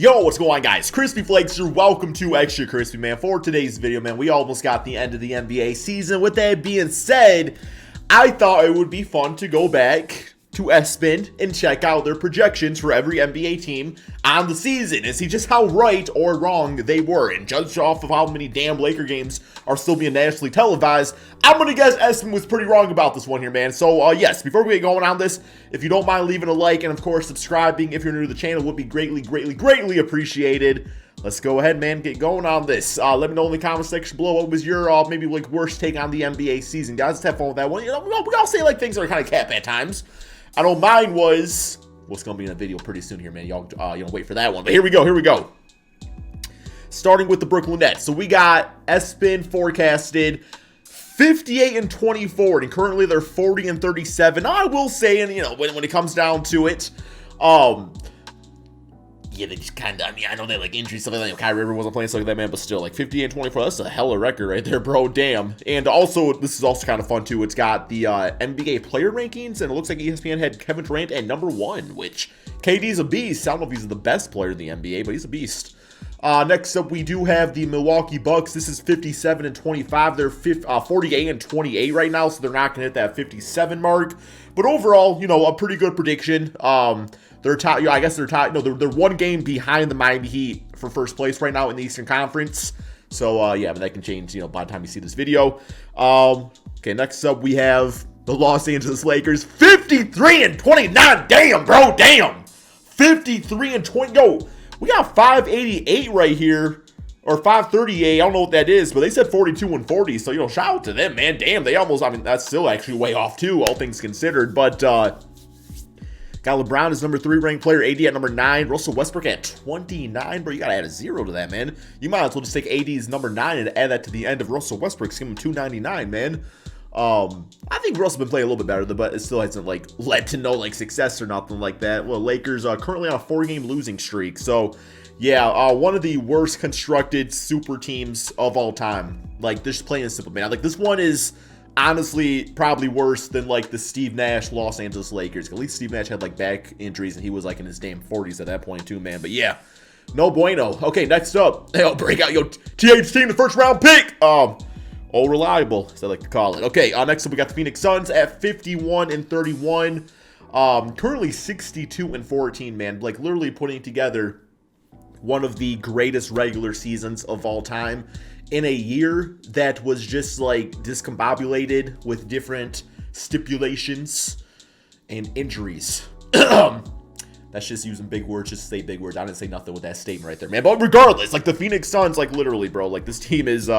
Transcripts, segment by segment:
Yo, what's going on, guys? Crispy Flakes here. Welcome to Extra Crispy, man. For today's video, man, we almost got the end of the NBA season. With that being said, I thought it would be fun to go back to ESPN and check out their projections for every NBA team on the season and see just how right or wrong they were. And judged off of how many damn Laker games are still being nationally televised, I'm going to guess ESPN was pretty wrong about this one here, man. So, yes, before we get going on this, if you don't mind leaving a like and, of course, subscribing if you're new to the channel would be greatly appreciated. Let's go ahead, man, get going on this. Let me know in the comment section below what was your, maybe, worst take on the NBA season. Guys, let's have fun with that one. You know, we all say, things are kind of cap at times. I know mine was, what's going to be in a video pretty soon here, man. Y'all, wait for that one. But here we go. Starting with the Brooklyn Nets. So we got ESPN forecasted 58-24, and currently they're 40-37. I will say, and when it comes down to it, yeah, they just kind of, I know they injuries, stuff like that. Kyrie Irving wasn't playing, stuff like that, man, but still, 58-24, that's a hella record right there, bro, damn. And also, this is also kind of fun, too. It's got the NBA player rankings, and it looks like ESPN had Kevin Durant at number 1, which KD's a beast. I don't know if he's the best player in the NBA, but he's a beast. Next up, we do have the Milwaukee Bucks. This is 57-25. They're 48-28 right now, so they're not going to hit that 57 mark. But overall, a pretty good prediction. They're top. I guess they're top. No, they're one game behind the Miami Heat for first place right now in the Eastern Conference. So yeah, but that can change. by the time you see this video. Okay, next up we have the Los Angeles Lakers, 53-29. Damn, bro, damn. 53-20. Yo, we got 588 right here, or 538. I don't know what that is, but they said 42-40. So shout out to them, man. Damn, they almost. That's still actually way off too, all things considered. But got LeBron as number 3 ranked player, AD at number 9, Russell Westbrook at 29. Bro, you gotta add a 0 to that, man. You might as well just take AD's number 9 and add that to the end of Russell Westbrook's. Give him 299, man. I think Russell's been playing a little bit better, but it still hasn't led to no success or nothing like that. Well, Lakers are currently on a 4-game losing streak, so yeah, one of the worst constructed super teams of all time. Just plain and simple, man. This one is honestly probably worse than the Steve Nash Los Angeles Lakers. At least Steve Nash had back injuries and he was in his damn 40s at that point too, man. But yeah, no bueno. Okay, next up, break out TH team, the first round pick. Reliable, as I like to call it. Okay, next up we got the Phoenix Suns at 51-31. Currently 62-14, man. Literally putting together one of the greatest regular seasons of all time in a year that was just discombobulated with different stipulations and injuries. That's just using big words, just say big words. I didn't say nothing with that statement right there, man. But regardless, the Phoenix Suns, literally, bro, this team is,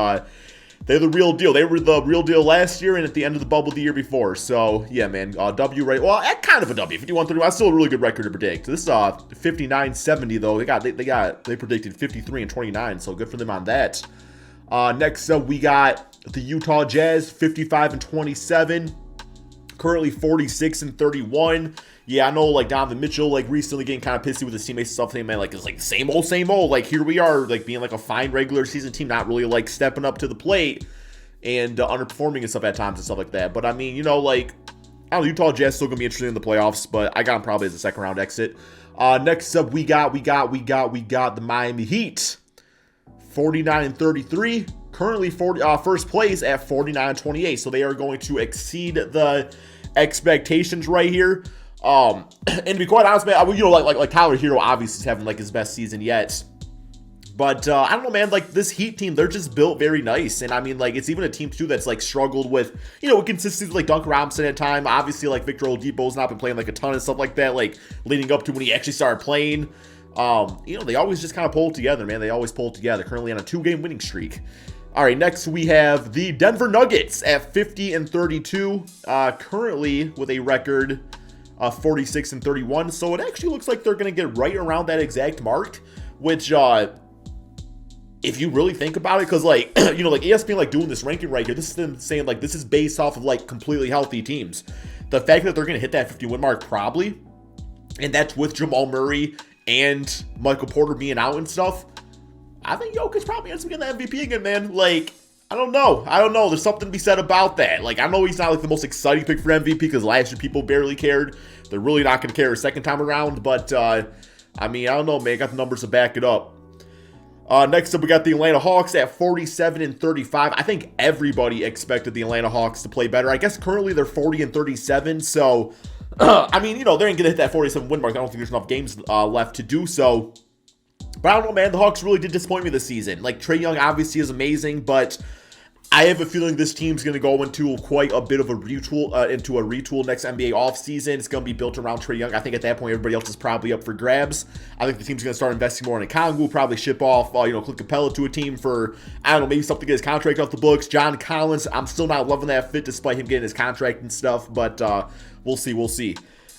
they're the real deal. They were the real deal last year and at the end of the bubble the year before. So, yeah, man, W right. Well, kind of a W, 51-31. That's still a really good record to predict. This is 59-70, though. They predicted 53-29, so good for them on that. Next up, we got the Utah Jazz, 55-27, currently 46-31. Yeah, I know, Donovan Mitchell, recently getting kind of pissy with his teammates and stuff, saying, man, it's same old. Here we are, being a fine regular season team, not really, stepping up to the plate and underperforming and stuff at times and stuff like that. But, I mean, I don't know, Utah Jazz still going to be interesting in the playoffs, but I got them probably as a second-round exit. Next up, we got the Miami Heat. 49-33, currently first place at 49-28, so they are going to exceed the expectations right here. And to be quite honest, man, Tyler Hero obviously is having his best season yet, but I don't know, man. This Heat team, they're just built very nice, and I mean, it's even a team too that's struggled with with consistency, Duncan Robinson at time. Obviously, Victor Oladipo's not been playing a ton of stuff like that, leading up to when he actually started playing. They always just kind of pull together, man. They always pull together. Currently on a 2-game winning streak. All right, next we have the Denver Nuggets at 50-32, currently with a record of 46-31. So it actually looks like they're going to get right around that exact mark, which, if you really think about it, because ESPN doing this ranking right here, this is them saying this is based off of completely healthy teams. The fact that they're going to hit that 50-win mark probably, and that's with Jamal Murray and Michael Porter being out and stuff, I think Jokic probably ends up getting the MVP again, man. I don't know. There's something to be said about that. I know he's not the most exciting pick for MVP because last year people barely cared. They're really not going to care a second time around, but I mean, I don't know, man. Got the numbers to back it up. Next up, we got the Atlanta Hawks at 47-35. I think everybody expected the Atlanta Hawks to play better. I guess currently they're 40-37. So, I mean, you know, they ain't going to hit that 47 win mark. I don't think there's enough games left to do so. But I don't know, man. The Hawks really did disappoint me this season. Like, Trae Young obviously is amazing, but I have a feeling this team's going to go into quite a bit of a retool, next NBA offseason. It's going to be built around Trae Young. I think at that point, everybody else is probably up for grabs. I think the team's going to start investing more in Okongwu, probably ship off, Clint Capella to a team for, I don't know, maybe something to get his contract off the books. John Collins, I'm still not loving that fit despite him getting his contract and stuff, but we'll see.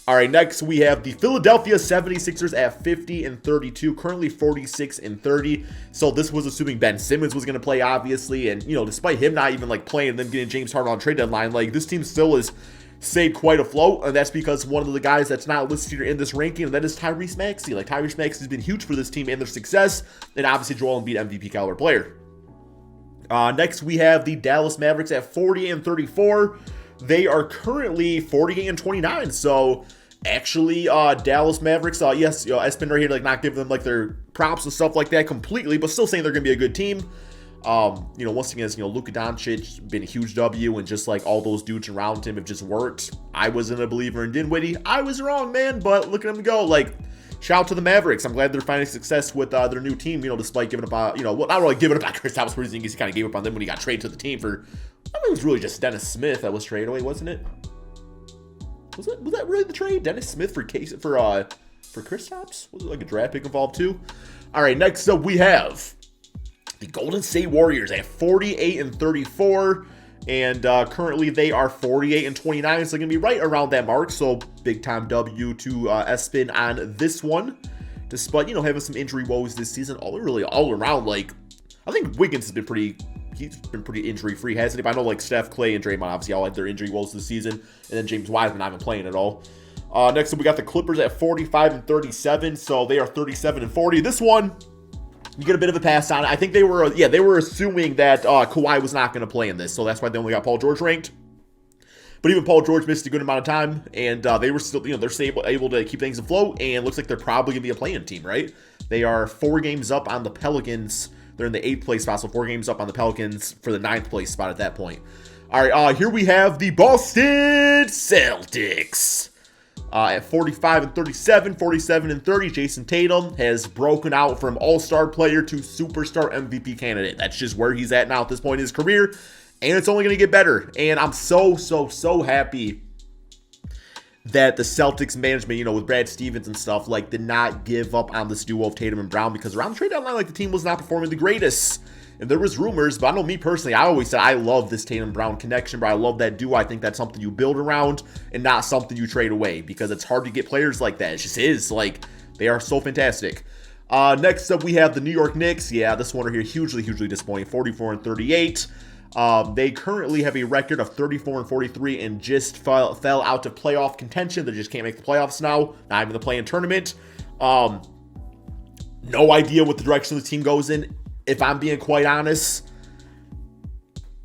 All right, next we have the Philadelphia 76ers at 50-32, currently 46-30. So this was assuming Ben Simmons was going to play, obviously, and despite him not even playing and then getting James Harden on trade deadline, this team still is stayed quite afloat, and that's because one of the guys that's not listed here in this ranking, and that is Tyrese Maxey. Tyrese Maxey has been huge for this team and their success, and obviously Joel Embiid, MVP caliber player. Next we have the Dallas Mavericks at 40-34. They are currently 48-29, so actually, Dallas Mavericks, yes, Espen right here, not giving them, their props and stuff like that completely, but still saying they're going to be a good team. Once again, Luka Doncic, been a huge W, and just, all those dudes around him have just worked. I wasn't a believer in Dinwiddie. I was wrong, man, but look at them go. Shout out to the Mavericks. I'm glad they're finding success with their new team, despite giving up on, not really giving up on Kristaps Porzingis. He kind of gave up on them when he got traded to the team for, it was really just Dennis Smith that was traded away, wasn't it? Was that really the trade? Dennis Smith for Kristaps? Was it a draft pick involved too? All right, next up we have the Golden State Warriors at 48-34, and currently they are 48-29, so they're gonna be right around that mark. So big time W to Espen on this one, despite having some injury woes this season. All around, I think Wiggins has been pretty. He's been pretty injury-free, hasn't he? But I know, Steph, Clay, and Draymond obviously all had their injury woes this season. And then James Wiseman not even playing at all. Next up, we got the Clippers at 45-37. So they are 37-40. This one, you get a bit of a pass on it. I think they were assuming that Kawhi was not going to play in this. So that's why they only got Paul George ranked. But even Paul George missed a good amount of time. And they were still, they're still able to keep things afloat. And it looks like they're probably going to be a play-in team, right? They are 4 games up on the Pelicans. They're in the 8th place spot, so 4 games up on the Pelicans for the 9th place spot at that point. All right, here we have the Boston Celtics at 45-37, 47-30. Jason Tatum has broken out from all-star player to superstar MVP candidate. That's just where he's at now at this point in his career, and it's only going to get better. And I'm so happy that the Celtics management, with Brad Stevens and stuff, did not give up on this duo of Tatum and Brown, because around the trade deadline, the team was not performing the greatest. And there was rumors, but I know me personally, I always said I love this Tatum-Brown connection, but I love that duo. I think that's something you build around and not something you trade away, because it's hard to get players like that. It just is. They are so fantastic. Next up, we have the New York Knicks. Yeah, this one right here, hugely disappointing, 44-38. They currently have a record of 34-43 and just fell out of playoff contention. They just can't make the playoffs now, not even the play-in tournament. No idea what the direction the team goes in. If I'm being quite honest,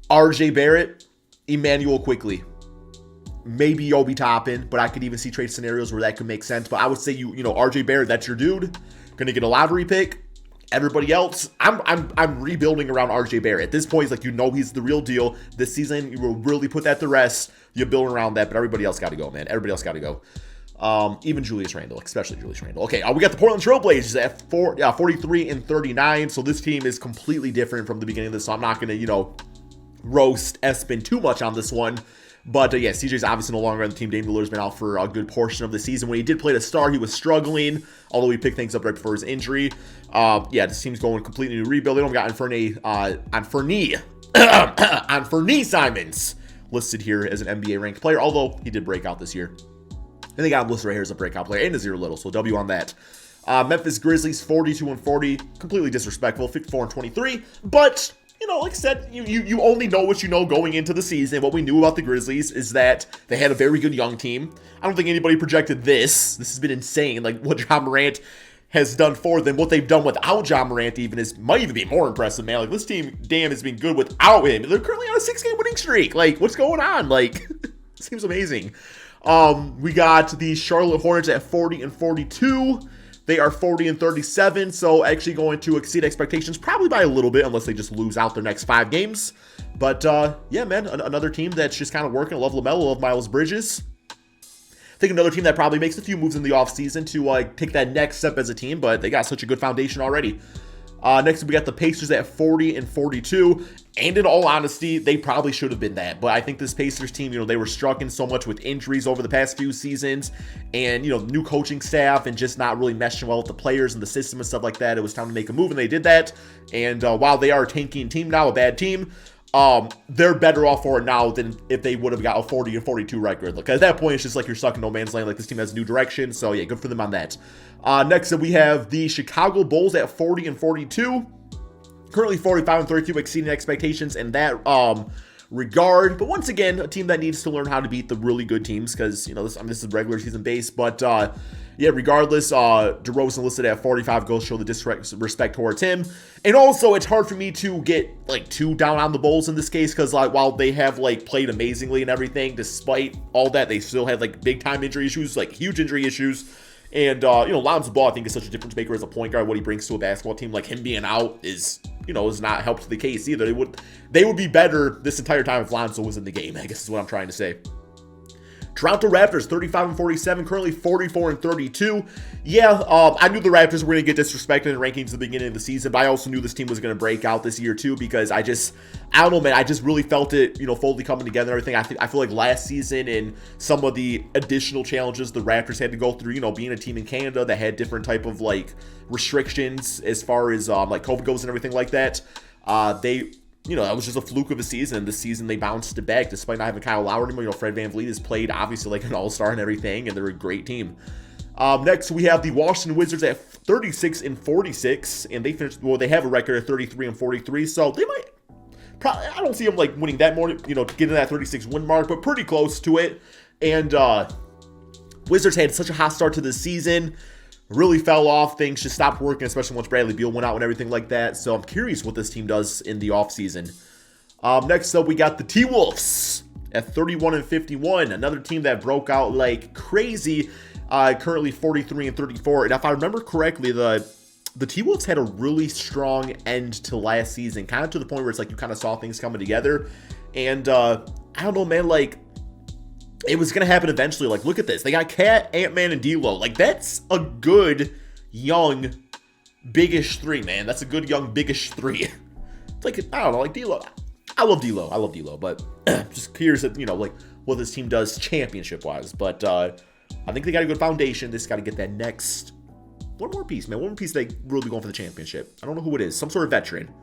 RJ Barrett, Emmanuel Quickly, maybe Obi Toppin, but I could even see trade scenarios where that could make sense. But I would say RJ Barrett, that's your dude, gonna get a lottery pick. Everybody else, I'm rebuilding around RJ Barrett. At this point, it's he's the real deal. This season, you will really put that to rest. You build around that, but everybody else got to go, man. Everybody else got to go. Even Julius Randle, especially Julius Randle. Okay, we got the Portland Trailblazers at 43-39. So this team is completely different from the beginning of this. So I'm not going to, roast Espen too much on this one. But yeah, CJ's obviously no longer on the team. Dame Lillard's been out for a good portion of the season. When he did play the star, he was struggling, although he picked things up right before his injury. Yeah, this team's going completely new rebuild. They don't got Anfernie Simons listed here as an NBA ranked player, although he did break out this year. And they got him listed right here as a breakout player and a 0 little, so W on that. Memphis Grizzlies 42-40, completely disrespectful, 54-23, but like I said, you only know what you know going into the season. What we knew about the Grizzlies is that they had a very good young team. I don't think anybody projected this. This has been insane. What Ja Morant has done for them, what they've done without Ja Morant might even be more impressive, man. This team, damn, has been good without him. They're currently on a 6-game winning streak. What's going on? Seems amazing. We got the Charlotte Hornets at 40-42. They are 40 and 37, so actually going to exceed expectations probably by a little bit, unless they just lose out their next 5 games. But yeah, man, another team that's just kind of working. I love LaMelo, love Miles Bridges. I think another team that probably makes a few moves in the offseason to take that next step as a team, but they got such a good foundation already. Next, we got the Pacers at 40 and 42, and in all honesty, they probably should have been that. But I think this Pacers team, they were struggling so much with injuries over the past few seasons, and new coaching staff, and just not really meshing well with the players and the system and stuff like that. It was time to make a move, and they did that. And while they are a tanking team now, a bad team, they're better off for it now than if they would have got a 40 and 42 record. Look, at that point, it's just like you're stuck in no man's land. Like, this team has new direction, so yeah, good for them on that. Next up, we have the Chicago Bulls at 40 and 42. Currently 45 and 32, exceeding expectations in that regard. But once again, a team that needs to learn how to beat the really good teams, because this is regular season base. But yeah, regardless, DeRozan listed at 45 goals, show the disrespect towards him. And also, it's hard for me to get too down on the Bulls in this case, because while they have played amazingly and everything, despite all that, they still had big time injury issues, huge injury issues. And Lonzo Ball, I think, is such a difference maker as a point guard. What he brings to a basketball team, him being out is not helped the case either. They would be better this entire time if Lonzo was in the game, I guess is what I'm trying to say. Toronto Raptors, 35 and 47, currently 44 and 32. Yeah, I knew the Raptors were going to get disrespected in rankings at the beginning of the season, but I also knew this team was going to break out this year too, because I don't know, man, I just really felt it, fully coming together and everything. I feel like last season and some of the additional challenges the Raptors had to go through, being a team in Canada that had different type of restrictions as far as COVID goes and everything like that. That was just a fluke of a season. This season, they bounced it back despite not having Kyle Lowry anymore. Fred VanVleet has played, obviously, an all-star and everything, and they're a great team. Next, we have the Washington Wizards at 36 and 46, and they have a record of 33 and 43, so they might, I don't see them, winning that more, to get to that 36 win mark, but pretty close to it. And Wizards had such a hot start to the season. Really fell off. Things just stopped working, especially once Bradley Beal went out and everything like that. So I'm curious what this team does in the offseason. Next up, we got the T-Wolves at 31 and 51. Another team that broke out like crazy. Currently 43 and 34. And if I remember correctly, the T-Wolves had a really strong end to last season, kind of to the point where it's you kind of saw things coming together. And I don't know, man, it was going to happen eventually. Look at this. They got Cat, Ant-Man, and D'Lo. That's a good, young, biggish three, man. That's a good, young, biggish three. It's I don't know, D'Lo. I love D'Lo, but just curious at, what this team does championship-wise. But I think they got a good foundation. They just got to get that next one more piece, man. One more piece they really be going for the championship. I don't know who it is. Some sort of veteran.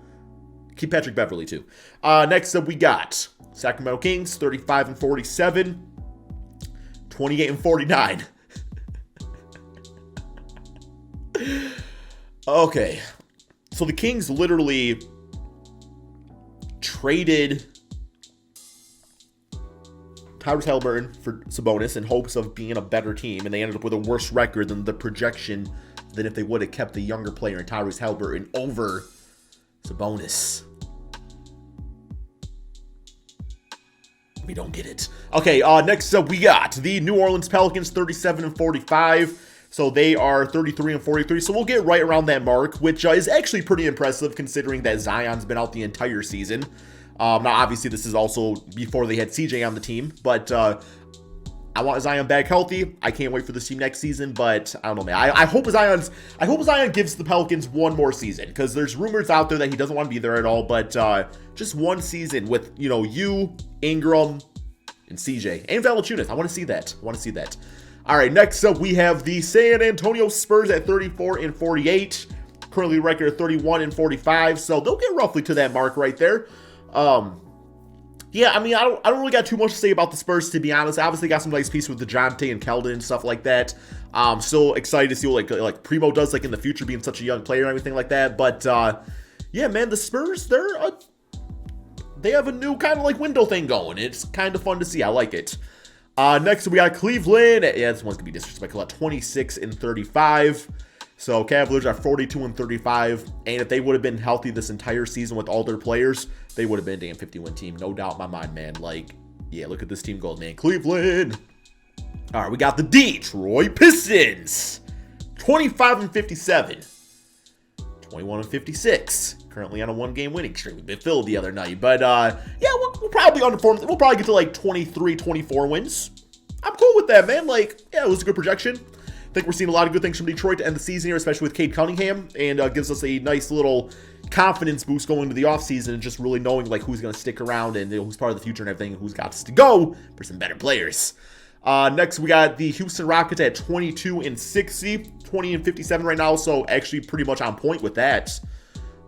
Keep Patrick Beverley, too. Next up, we got Sacramento Kings, 35 and 47. 28 and 49. Okay. So the Kings literally traded Tyrese Haliburton for Sabonis in hopes of being a better team, and they ended up with a worse record than the projection than if they would have kept the younger player in Tyrese Haliburton over Sabonis. We don't get it. Okay, next up we got the New Orleans Pelicans, 37 and 45. So they are 33 and 43. So we'll get right around that mark, which is actually pretty impressive considering that Zion's been out the entire season. Now, obviously, this is also before they had CJ on the team, but I want Zion back healthy. I can't wait for this team next season, but I don't know, man. I hope Zion gives the Pelicans one more season, because there's rumors out there that he doesn't want to be there at all, but just one season with, you, Ingram, and CJ, and Valanciunas. I want to see that. All right, next up, we have the San Antonio Spurs at 34 and 48. Currently record of 31 and 45, so they'll get roughly to that mark right there. Yeah, I mean, I don't really got too much to say about the Spurs, to be honest. I obviously got some nice pieces with DeJounte and Keldon and stuff like that. Still excited to see what like Primo does in the future, being such a young player and everything like that. But yeah, man, the Spurs, they have a new kind of window thing going. It's kind of fun to see. I like it. Next we got Cleveland. Yeah, this one's gonna be disrespectful at 26 and 35. So Cavaliers are 42 and 35, and if they would have been healthy this entire season with all their players, they would have been a damn 50-win team, no doubt in my mind, man. Yeah, look at this team go, man. Cleveland. All right, we got the Detroit Pistons. 25-57. 21-56. Currently on a 1-game winning streak. We've been filled the other night. But, yeah, we'll probably underperform. We'll probably get to, like, 23, 24 wins. I'm cool with that, man. Like, yeah, it was a good projection. I think we're seeing a lot of good things from Detroit to end the season here, especially with Cade Cunningham, and gives us a nice little confidence boost going into the offseason and just really knowing, like, who's going to stick around and who's part of the future and everything, and who's got to go for some better players. Next, we got the Houston Rockets at 22-60, 20-57 right now, so actually pretty much on point with that.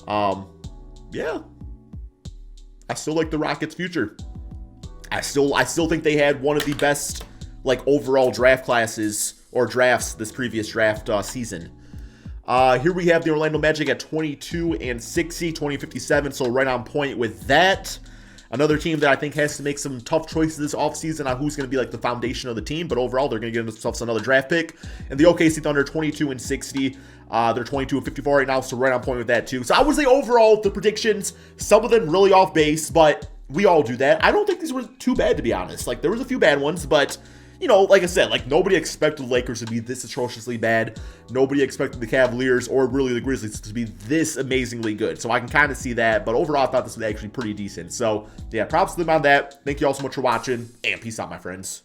Yeah, I still like the Rockets' future. I still think they had one of the best, like, overall draft classes or drafts this previous draft season. Here we have the Orlando Magic at 22-60, 20-57, so right on point with that. Another team that I think has to make some tough choices this offseason on who's going to be like the foundation of the team, but overall they're going to get themselves another draft pick. And the OKC Thunder 22-60, they're 22-54 right now, so right on point with that too. So I would say overall the predictions, some of them really off base, but we all do that. I don't think these were too bad, to be honest. Like, there was a few bad ones, but you know, like I said, like, nobody expected the Lakers to be this atrociously bad. Nobody expected the Cavaliers or really the Grizzlies to be this amazingly good. So I can kind of see that. But overall, I thought this was actually pretty decent. So, yeah, props to them on that. Thank you all so much for watching, and peace out, my friends.